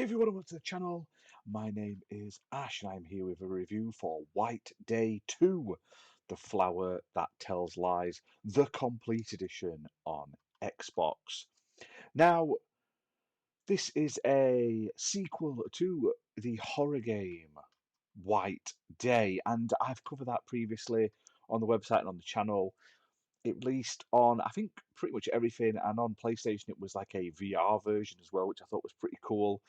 Hey everyone, welcome to the channel. My name is Ash and I'm here with a review for White Day 2, The Flower That Tells Lies, the complete edition on Xbox. Now, this is a sequel to the horror game White Day, and I've covered that previously on the website and on the channel. It released on, I think, pretty much everything, and on PlayStation it was like a VR version as well, which I thought was pretty cool.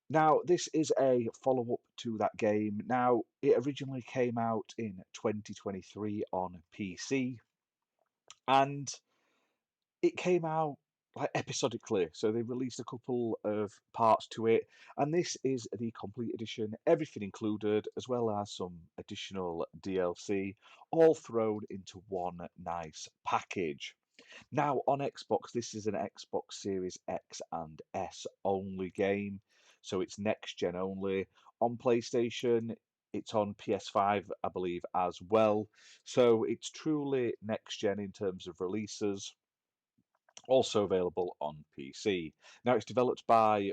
Now, this is a follow-up to that game. Now, it originally came out in 2023 on PC, and it came out like episodically. So they released a couple of parts to it, and this is the complete edition, everything included, as well as some additional DLC, all thrown into one nice package. Now, on Xbox, this is an Xbox Series X and S only game, so it's next gen only. On PlayStation, it's on PS5, I believe, as well. So it's truly next gen in terms of releases, also available on PC. Now, it's developed by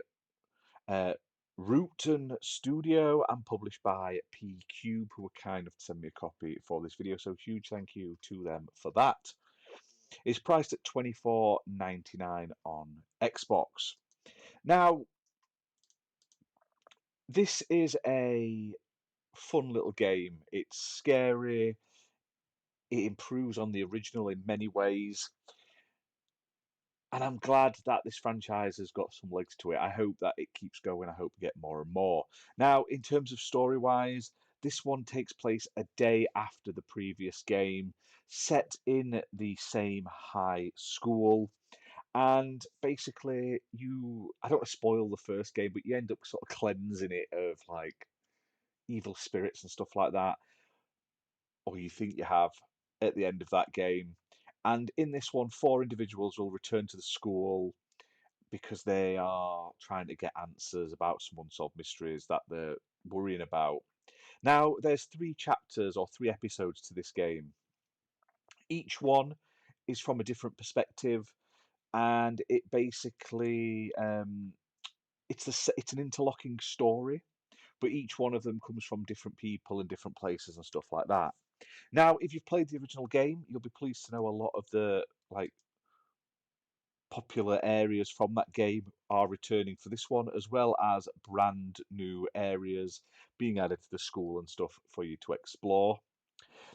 uh, Rootnstudio and published by PQube, who were kind of to send me a copy for this video, so huge thank you to them for that. It's priced at $24.99 on Xbox. Now, this is a fun little game. It's scary. It improves on the original in many ways. And I'm glad that this franchise has got some legs to it. I hope that it keeps going. I hope we get more and more. Now, in terms of story-wise, this one takes place a day after the previous game, set in the same high school. And basically, I don't want to spoil the first game, but you end up sort of cleansing it of like evil spirits and stuff like that, or you think you have at the end of that game. And in this one, four individuals will return to the school because they are trying to get answers about some unsolved mysteries that they're worrying about. Now, there's three chapters or three episodes to this game. Each one is from a different perspective, and it basically it's an interlocking story, but each one of them comes from different people and different places and stuff like that. Now, if you've played the original game, you'll be pleased to know a lot of the like popular areas from that game are returning for this one, as well as brand new areas being added to the school and stuff for you to explore.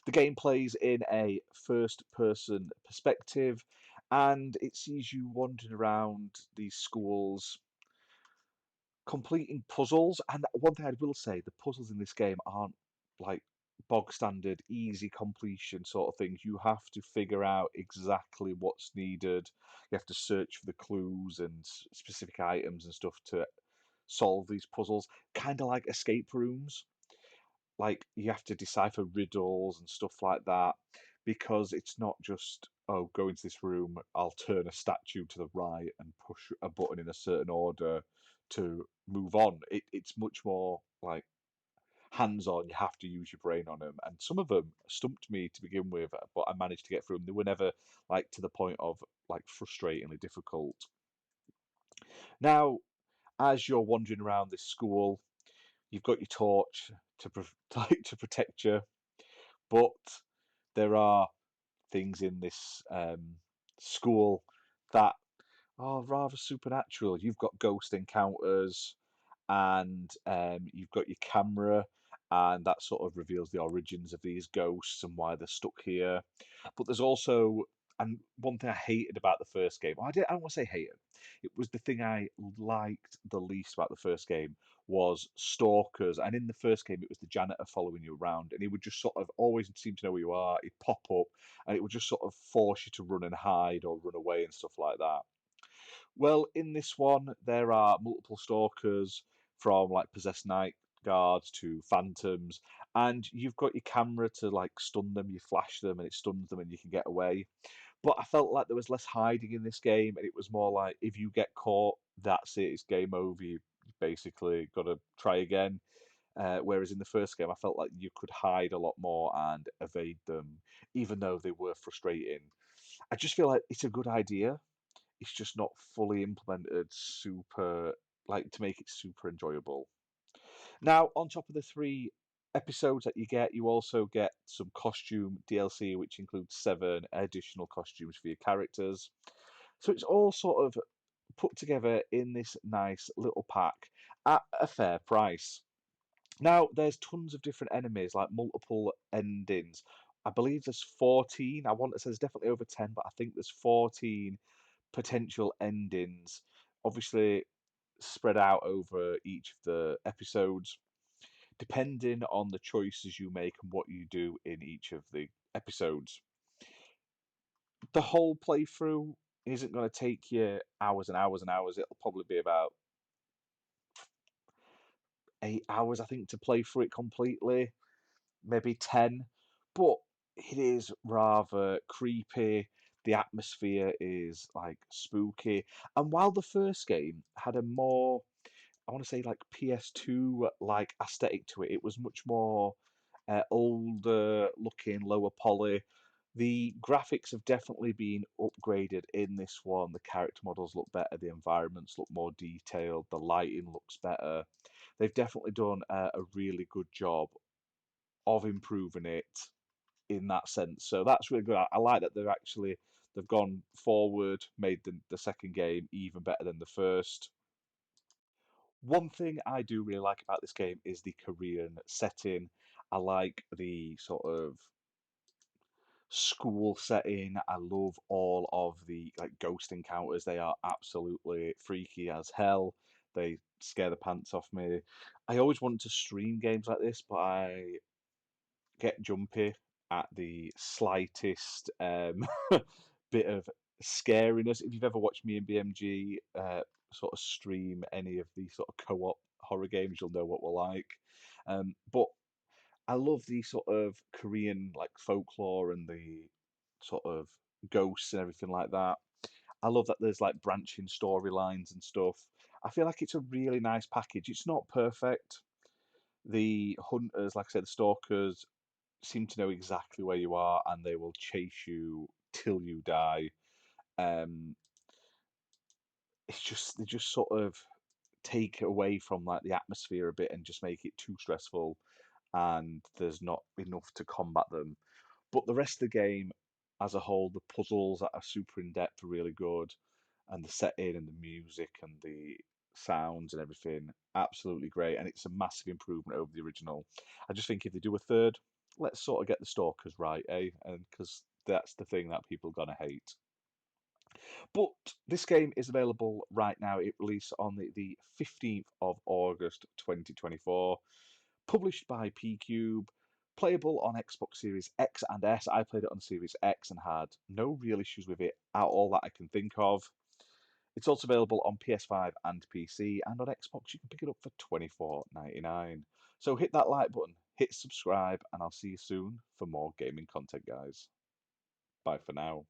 The game plays in a first person perspective, and it sees you wandering around these schools completing puzzles. And one thing I will say, the puzzles in this game aren't like bog standard, easy completion sort of things. You have to figure out exactly what's needed. You have to search for the clues and specific items and stuff to solve these puzzles. Kind of like escape rooms. Like you have to decipher riddles and stuff like that, because it's not just, oh, go into this room, I'll turn a statue to the right and push a button in a certain order to move on. It's much more like hands-on. You have to use your brain on them, and some of them stumped me to begin with, but I managed to get through them. They were never like to the point of like frustratingly difficult. Now, as you're wandering around this school, you've got your torch to like to protect you, but there are things in this school that are rather supernatural. You've got ghost encounters, and you've got your camera, and that sort of reveals the origins of these ghosts and why they're stuck here. But there's also, and one thing I hated about the first game, I don't want to say hated, it was the thing I liked the least about the first game was stalkers. And in the first game, it was the janitor following you around, and he would just sort of always seem to know where you are. He'd pop up, and it would just sort of force you to run and hide or run away and stuff like that. Well, in this one, there are multiple stalkers, from like possessed night guards to phantoms, and you've got your camera to like stun them. You flash them, and it stuns them, and you can get away. But I felt like there was less hiding in this game, and it was more like if you get caught, that's it. It's game over. You basically got to try again. Whereas in the first game, I felt like you could hide a lot more and evade them, even though they were frustrating. I just feel like it's a good idea. It's just not fully implemented super like to make it super enjoyable. Now, on top of the 3 episodes that you get, you also get some costume DLC, which includes 7 additional costumes for your characters. So it's all sort of put together in this nice little pack at a fair price. Now, there's tons of different enemies, like multiple endings. I believe there's 14. I want to say there's definitely over 10, but I think there's 14 potential endings, obviously spread out over each of the episodes, depending on the choices you make and what you do in each of the episodes. The whole playthrough isn't going to take you hours and hours and hours. It'll probably be about 8 hours, I think, to play through it completely, maybe 10. But it is rather creepy. The atmosphere is like spooky. And while the first game had a more, I want to say, like PS2 like aesthetic to it, it was much more older looking, lower poly. The graphics have definitely been upgraded in this one. The character models look better, the environments look more detailed, the lighting looks better. They've definitely done a really good job of improving it in that sense. So that's really good. I like that they've gone forward, made the second game even better than the first. One thing I do really like about this game is the Korean setting. I like the sort of school setting. I love all of the like ghost encounters. They are absolutely freaky as hell. They scare the pants off me. I always wanted to stream games like this, but I get jumpy at the slightest bit of scariness. If you've ever watched me and BMG sort of stream any of the sort of co-op horror games, you'll know what we're like. But I love the sort of Korean like folklore and the sort of ghosts and everything like that. I love that there's like branching storylines and stuff. I feel like it's a really nice package. It's not perfect. The hunters, like I said, the stalkers, seem to know exactly where you are and they will chase you till you die. Um, it's just they just sort of take away from like the atmosphere a bit and just make it too stressful, and there's not enough to combat them. But the rest of the game as a whole, the puzzles that are super in depth are really good, and the setting and the music and the sounds and everything, absolutely great. And it's a massive improvement over the original. I just think if they do a third, let's sort of get the stalkers right, eh? And because that's the thing that people are gonna hate. But this game is available right now. It released on the 15th of August 2024. Published by PQube. Playable on Xbox Series X and S. I played it on Series X and had no real issues with it at all that I can think of. It's also available on PS5 and PC, and on Xbox you can pick it up for $24.99. So hit that like button, hit subscribe, and I'll see you soon for more gaming content, guys. Bye for now.